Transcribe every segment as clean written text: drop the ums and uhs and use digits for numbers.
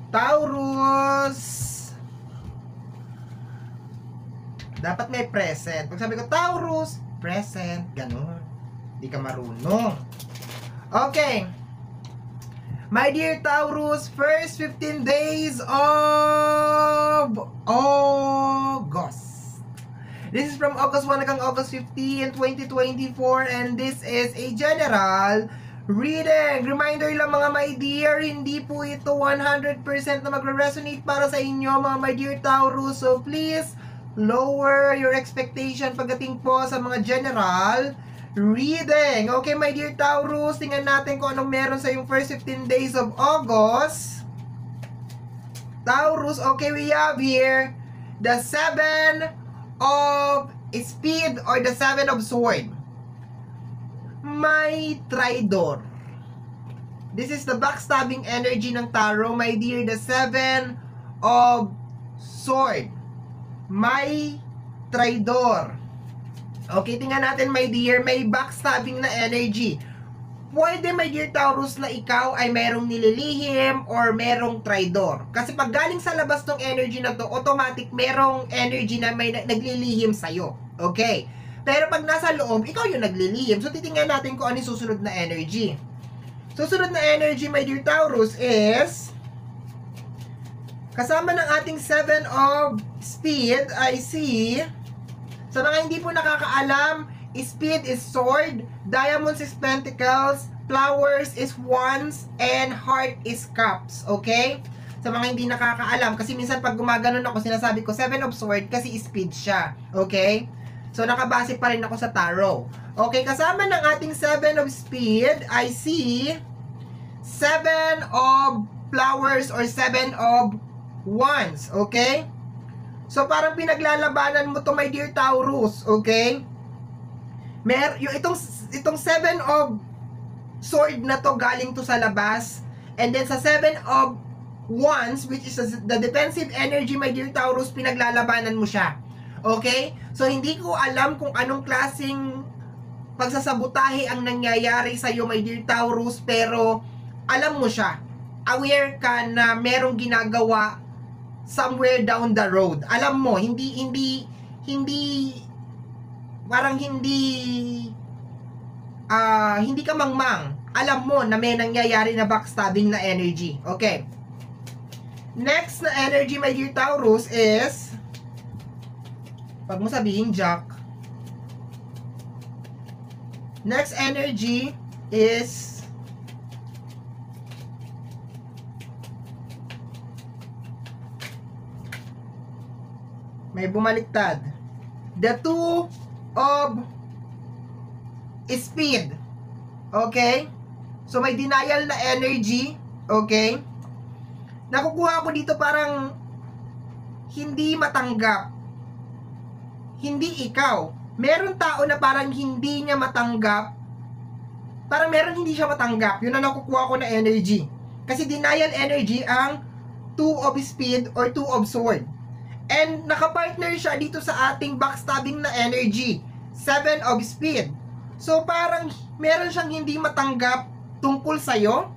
Taurus. Dapat may present. Pag sabi ko Taurus, present, ganun. Di ka marunong. Okay. My dear Taurus, first 15 days of August. This is from August 1 hanggang August 15, 2024, and this is a general reading. Reminder lang mga my dear, hindi po ito 100% na magre-resonate para sa inyo mga my dear Taurus. So please, lower your expectation pagdating po sa mga general reading. Okay, my dear Taurus, tingnan natin kung anong meron sa yung first 15 days of August. Taurus, okay, we have here the 7 of Speed or the 7 of Sword. May Tridor. This is the backstabbing energy ng tarot, my dear. The 7 of Sword. May Tridor. Okay, tingnan natin, my dear. May backstabbing na energy. Pwede, my dear Taurus, na ikaw ay merong nililihim or merong Tridor. Kasi pag galing sa labas ng energy na to, automatic merong energy na may naglilihim sa'yo. Okay? Pero pag nasa loob, ikaw yung naglilihim. So, titingnan natin kung ano yung susunod na energy. Susunod na energy, my dear Taurus, is kasama ng ating 7 of Speed, I see. Sa mga hindi po nakakaalam, Speed is Sword, Diamonds is Pentacles, Flowers is Wands, and Heart is Cups. Okay? Sa mga hindi nakakaalam, kasi minsan pag gumaganon ako, sinasabi ko 7 of Sword kasi Speed siya. Okay? So, nakabase pa rin ako sa tarot. Okay, kasama ng ating 7 of Speed, I see 7 of Flowers or 7 of Wands. Okay? So, parang pinaglalabanan mo to, my dear Taurus. Okay? Yung itong 7 of Sword na to, galing to sa labas. And then, sa 7 of Wands, which is the defensive energy, my dear Taurus, pinaglalabanan mo siya. Okay? So, hindi ko alam kung anong klaseng pagsasabotahe ang nangyayari sa'yo, my dear Taurus, pero alam mo siya. Aware ka na merong ginagawa somewhere down the road. Alam mo, parang hindi ka mangmang. Alam mo na may nangyayari na backstabbing na energy. Okay. Next na energy, my dear Taurus, is pag mo sabihin Jack. Next energy is may bumaliktad. The 2 of Speed. Okay? So, may denial na energy. Okay? Nakukuha ko dito parang hindi matanggap. Hindi ikaw. Meron tao na parang hindi niya matanggap. Parang meron hindi siya matanggap. Yun ang nakukuha ko na energy. Kasi denial energy ang 2 of Speed or 2 of Sword. And nakapartner siya dito sa ating backstabbing na energy, 7 of Speed. So parang meron siyang hindi matanggap tungkol sa'yo.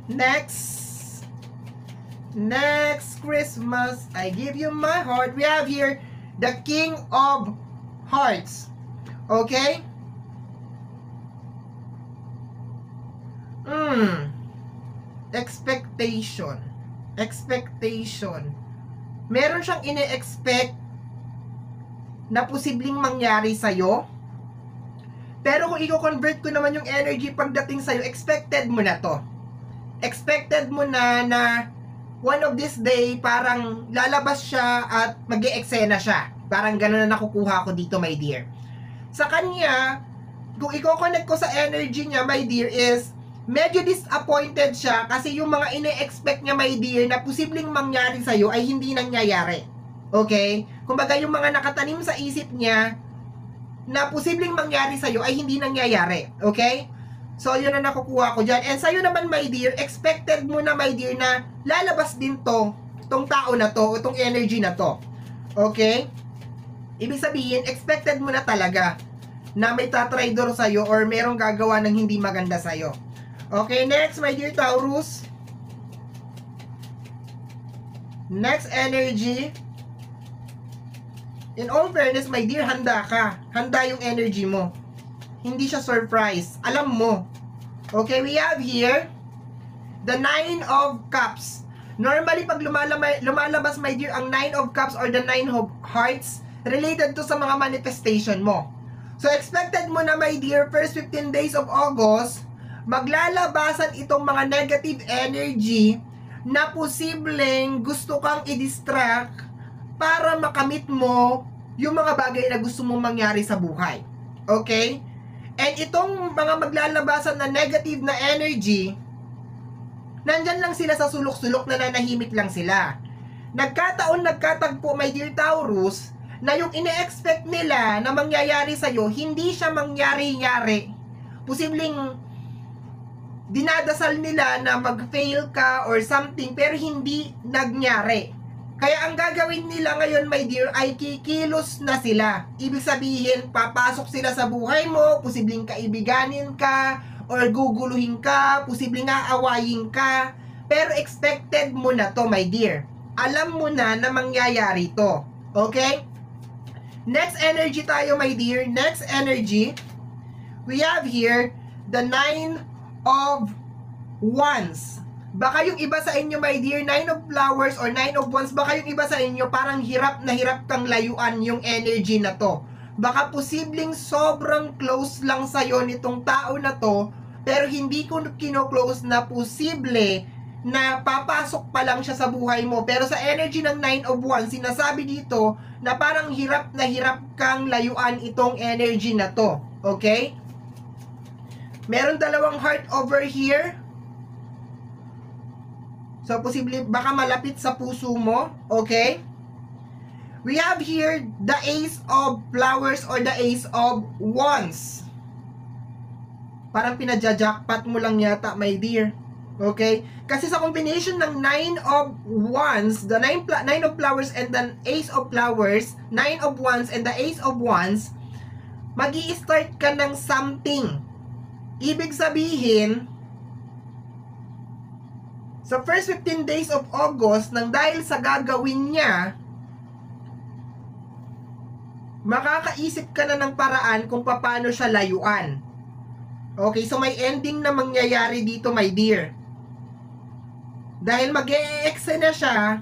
Next Christmas, I give you my heart. We have here the King of Hearts. Okay? Expectation. Meron siyang ine-expect na posibleng mangyari sa'yo. Pero kung i-convert ko naman yung energy pagdating sa'yo, expected mo na to. Expected mo na one of this day, parang lalabas siya at mag-e-eksena siya. Parang gano'n na nakukuha ko dito, my dear. Sa kanya, kung i-connect ko sa energy niya, my dear, is medyo disappointed siya kasi yung mga ine-expect niya, my dear, na posibleng mangyari sa'yo ay hindi nangyayari. Okay? Kumbaga, yung mga nakatanim sa isip niya na posibleng mangyari sa'yo ay hindi nangyayari. Okay? So, yun na nakukuha ko dyan. And sa'yo naman, my dear, expected mo na, my dear, na lalabas din tong tao na to, o tong energy na to. Okay? Ibig sabihin, expected mo na talaga na may tatridor sa'yo or merong gagawa ng hindi maganda sa'yo. Okay, next, my dear Taurus. Next energy. In all fairness, my dear, handa ka. Handa yung energy mo. Hindi siya surprise. Alam mo. Okay, we have here the 9 of Cups. Normally, pag lumalabas, my dear, ang 9 of Cups or the 9 of Hearts, related to sa mga manifestation mo. So, expected mo na, my dear, first 15 days of August, maglalabasan itong mga negative energy na posibleng gusto kang i-distract para makamit mo yung mga bagay na gusto mong mangyari sa buhay. Okay? And itong mga maglalabasan na negative na energy, nandyan lang sila sa sulok-sulok, na nanahimik lang sila. Nagkatagpo, my dear Taurus, na yung ine-expect nila na mangyayari sa'yo, hindi siya mangyari-yari. Posibleng dinadasal nila na mag-fail ka or something, pero hindi nagyari. Kaya ang gagawin nila ngayon, my dear, ay kikilos na sila. Ibig sabihin, papasok sila sa buhay mo, posibleng kaibiganin ka, or guguluhin ka, posibleng aawayin ka, pero expected mo na to, my dear. Alam mo na mangyayari to. Okay? Next energy tayo, my dear. Next energy, we have here the 9 of Wands. Baka yung iba sa inyo, my dear, 9 of Flowers or 9 of Wands, baka yung iba sa inyo parang hirap na hirap kang layuan yung energy na to. Baka posibleng sobrang close lang sa'yo nitong tao na to, pero hindi ko kino-close na posible na papasok pa lang siya sa buhay mo. Pero sa energy ng 9 of Wands, sinasabi dito na parang hirap na hirap kang layuan itong energy na to. Okay? Meron dalawang heart over here. So, posible, baka malapit sa puso mo. Okay? We have here the Ace of Flowers or the Ace of Wands. Parang pinadja-jackpot mo lang yata, my dear. Okay? Kasi sa combination ng 9 of Wands, the 9 of Flowers and the Ace of Flowers, 9 of Wands and the Ace of Wands, magi-start ka ng something. Ibig sabihin, sa first 15 days of August, nang dahil sa gagawin niya, makakaisip ka na ng paraan kung paano siya layuan. Okay, so may ending na mangyayari dito, my dear. Dahil mag-e-eksena siya,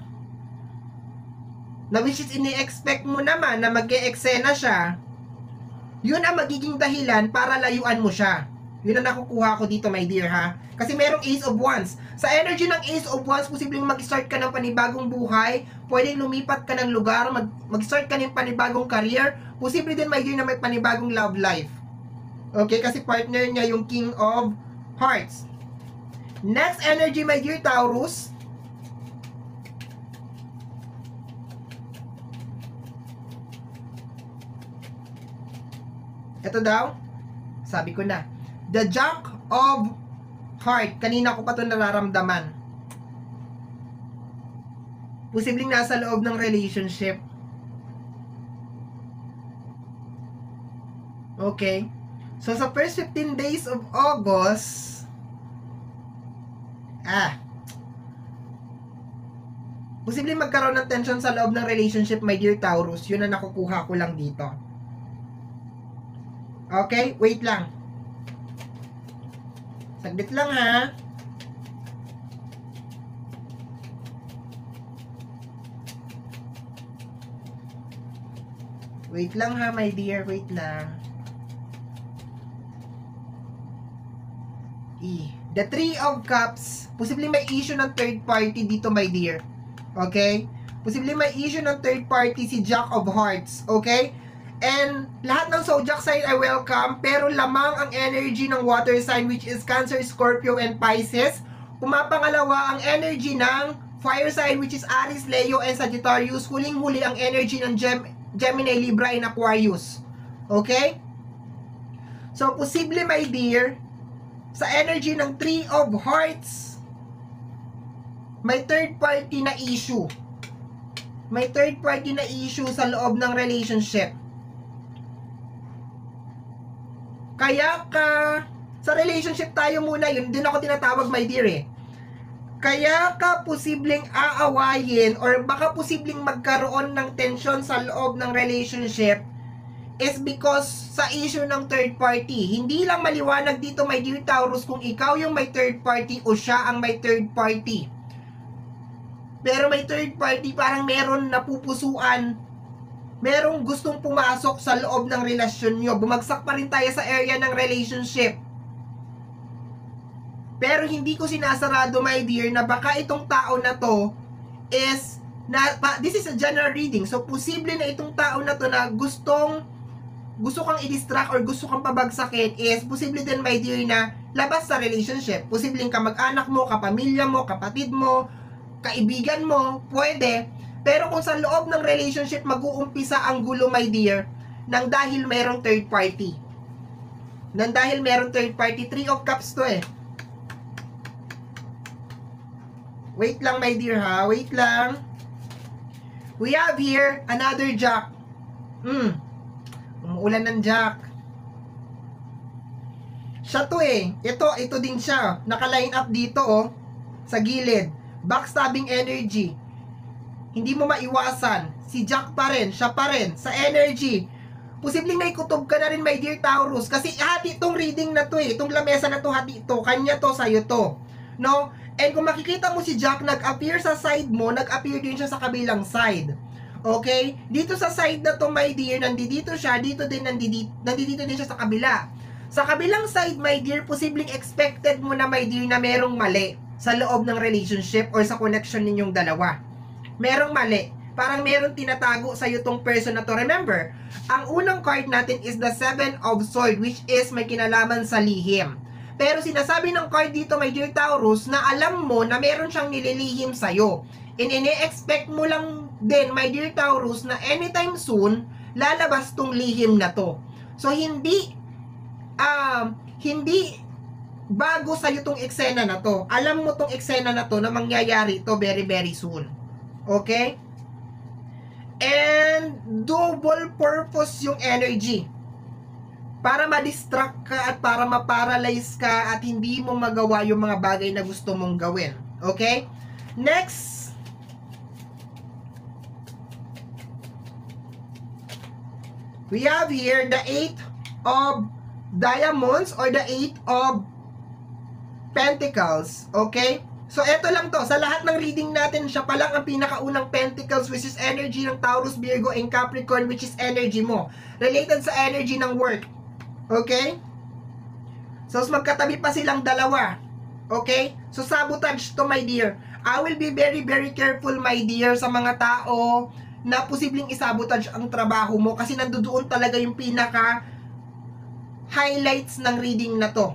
na which is ini-expect mo naman na mag-e-eksena siya, yun ang magiging dahilan para layuan mo siya. Yun ang nakukuha ko dito, my dear, ha? Kasi merong Ace of Wands. Sa energy ng Ace of Wands, posibleng mag-start ka ng panibagong buhay, pwedeng lumipat ka ng lugar, mag-start ka ng panibagong career, posible din, my dear, na may panibagong love life. Okay? Kasi partner niya yung King of Hearts. Next energy, my dear Taurus. Ito daw, sabi ko na, the Jack of Heart. Kanina ko pa ito nararamdaman. Posibleng nasa loob ng relationship. Okay. So, sa first 15 days of August, posibleng magkaroon ng tension sa loob ng relationship, my dear Taurus. Yun ang nakukuha ko lang dito. Okay? Wait lang. Saglit lang, ha. Wait lang, ha, my dear. Wait lang. The Three of Cups. Posibleng may issue ng third party dito, my dear. Okay? Posibleng may issue ng third party si Jack of Hearts. Okay? And lahat ng zodiac sign I welcome, pero lamang ang energy ng water sign, which is Cancer, Scorpio, and Pisces. Pumapangalawa ang energy ng fire sign, which is Aries, Leo, and Sagittarius. Huling-huli ang energy ng Gemini, Libra, and Aquarius. Okay? So, posible, my dear, sa energy ng Three of Hearts, may third party na issue. May third party na issue sa loob ng relationship. Kaya ka Sa relationship tayo muna, yun din ako tinatawag, my dear eh. Kaya ka posibleng aawayin or baka posibleng magkaroon ng tension sa loob ng relationship is because sa issue ng third party. Hindi lang maliwanag dito, my dear Taurus, kung ikaw yung may third party o siya ang may third party. Pero may third party, parang meron napupusuan, merong gustong pumasok sa loob ng relasyon nyo. Bumagsak pa rin tayo sa area ng relationship. Pero hindi ko sinasarado, my dear, na baka itong tao na to is, this is a general reading. So, posible na itong tao na to na gusto kang i-distract or gusto kang pabagsakin is posible din, my dear, na labas sa relationship. Posibleng kamag-anak mo, kapamilya mo, kapatid mo, kaibigan mo, pwede. Pero kung sa loob ng relationship mag-uumpisa ang gulo, my dear, nang dahil mayroong third party. Nang dahil mayroong third party, 3 of Cups to eh. Wait lang, my dear, ha? Wait lang. We have here another Jack. Umuulan ng Jack. Siya to eh. Ito din siya. Naka-line up dito, oh. Sa gilid. Backstabbing energy. Hindi mo maiwasan. Si Jack pa rin. Siya pa rin. Sa energy. Posibleng may kutob ka na rin, my dear Taurus. Kasi hati itong reading na to eh. Itong lamesa na to, hati ito. Kanya to, sa'yo to. No? And kung makikita mo si Jack, nag-appear sa side mo, nag-appear din siya sa kabilang side. Okay? Dito sa side na to, my dear, nandito siya, dito din, nandito din siya sa kabila. Sa kabilang side, my dear, posibleng expected mo na, my dear, na merong mali sa loob ng relationship or sa connection ninyong dalawa. Merong mali. Parang merong tinatago sa'yo tong person na to. Remember, ang unang card natin is the 7 of Swords, which is may kinalaman sa lihim. Pero sinasabi ng card dito, my dear Taurus, na alam mo na meron siyang nililihim sa'yo. And ini-expect mo lang din, my dear Taurus, na anytime soon, lalabas tong lihim na to. So, hindi bago sa'yo tong eksena na to. Alam mo tong eksena na to na mangyayari to very, very soon. Okay? And double purpose yung energy. Para ma-distract ka at para ma-paralyze ka at hindi mo magawa yung mga bagay na gusto mong gawin. Okay? Next. We have here the 8 of Diamonds or the 8 of Pentacles. Okay? So, eto lang to. Sa lahat ng reading natin, siya pa lang ang pinakaunang Pentacles, which is energy ng Taurus, Virgo, and Capricorn, which is energy mo. Related sa energy ng work. Okay? So, magkatabi pa silang dalawa. Okay? So, sabotage to, my dear. I will be very, very careful, my dear, sa mga tao na posibleng isabotage ang trabaho mo kasi nandoon talaga yung pinaka highlights ng reading na to.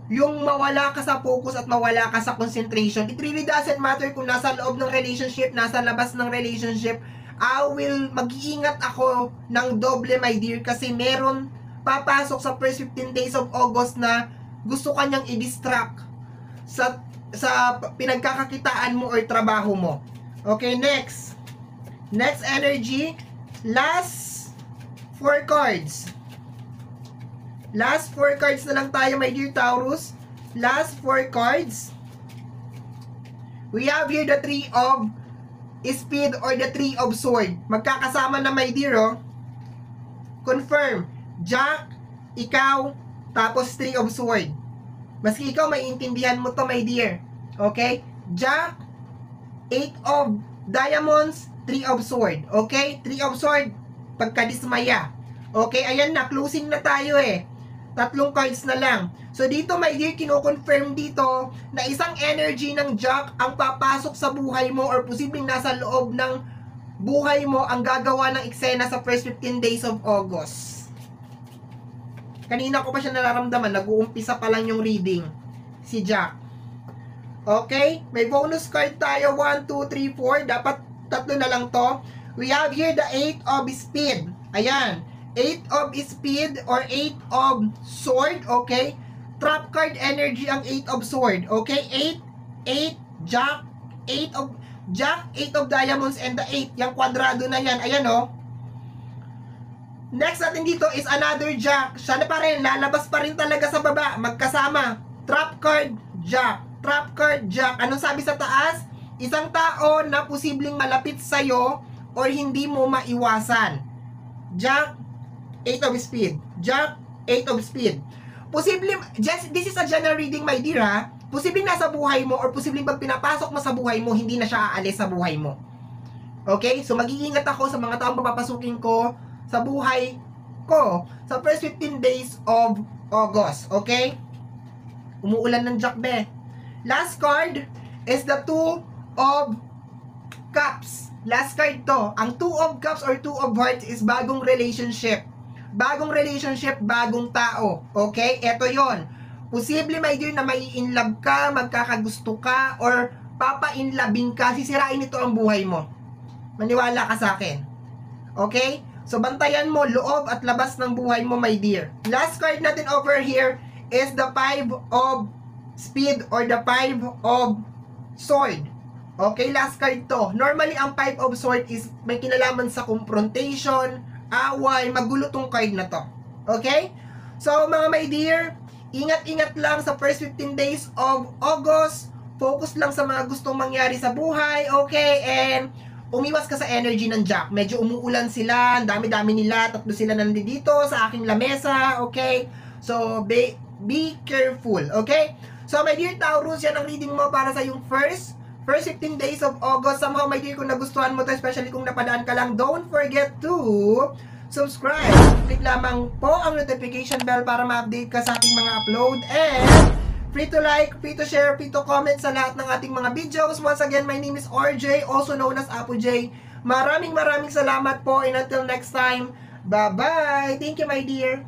Yung mawala ka sa focus at mawala ka sa concentration. It really doesn't matter kung nasa loob ng relationship, nasa labas ng relationship. Mag-iingat ako ng doble, my dear, kasi meron papasok sa first 15 days of August na gusto kanyang i-distract sa pinagkakakitaan mo or trabaho mo. Okay, next. Next energy. Last 4 cards. Last 4 cards na lang tayo, my dear Taurus. Last 4 cards. We have here the 3 of Speed or the 3 of Sword. Magkakasama na, my dear, oh. Confirm. Jack, ikaw, tapos 3 of Sword. Maski ikaw, maiintindihan mo to, my dear. Okay? Jack, 8 of Diamonds, 3 of Sword. Okay? 3 of Sword, pagkadismaya. Okay? Ayan na, closing na tayo eh. 3 cards na lang. So, dito, my dear, kino-confirm dito na isang energy ng Jack ang papasok sa buhay mo or posibleng nasa loob ng buhay mo ang gagawa ng eksena sa first 15 days of August. Kanina ko pa siya nararamdaman, nag-uumpisa pa lang yung reading. Si Jack. Okay? May bonus card tayo. 1, 2, 3, 4. Dapat 3 na lang to. We have here the 8 of Speed. Ayan. 8 of Speed or 8 of Sword. Okay? Trap card energy ang 8 of Sword. Okay? 8, Jack, 8 of Jack, 8 of Diamonds, and the 8. Yung kwadrado na yan. Ayan, oh. Next natin dito is another Jack. Siya na pa rin, lalabas pa rin talaga sa baba, magkasama. Trap card, Jack. Trap card, Jack. Anong sabi sa taas? Isang tao na posibleng malapit sa'yo or hindi mo maiwasan. Jack, 8 of speed. Jack, 8 of speed. Posibleng, this is a general reading, my dear, ha? Posibleng nasa buhay mo or posibleng pag pinapasok mo sa buhay mo, hindi na siya aalis sa buhay mo. Okay? So, mag-iingat ako sa mga taong papapasukin ko sa buhay ko sa first 15 days of August. Okay? Umuulan ng Jack, be. Last card is the 2 of Cups. Last card to. Ang 2 of Cups or 2 of Hearts is bagong relationship. Bagong relationship, bagong tao. Okay? Ito yon. Posible, my dear, na mai-inlove ka, magkakagusto ka, or papa-inlabing ka, sisirain ito ang buhay mo. Maniwala ka sa akin. Okay? So, bantayan mo loob at labas ng buhay mo, my dear. Last card natin over here is the 5 of Speed or the 5 of Sword. Okay, last card to. Normally, ang 5 of Sword is may kinalaman sa confrontation, away, magulo tong card na to. Okay? So, mga my dear, ingat-ingat lang sa first 15 days of August. Focus lang sa mga gustong mangyari sa buhay. Okay? And umiwas ka sa energy ng Jack. Medyo umuulan sila, ang dami-dami nila, 3 sila nandito sa aking lamesa, okay? So, be careful, okay? So, my dear Taurus, yan ang reading mo para sa yung first 15 days of August. Somehow, my dear, kung nagustuhan mo to, especially kung napadaan ka lang, don't forget to subscribe. Click lamang po ang notification bell para ma-update ka sa aking mga upload. And free to like, free to share, free to comment sa lahat ng ating mga videos. Once again, my name is RJ, also known as Apo J. Maraming salamat po, and until next time, bye-bye! Thank you, my dear!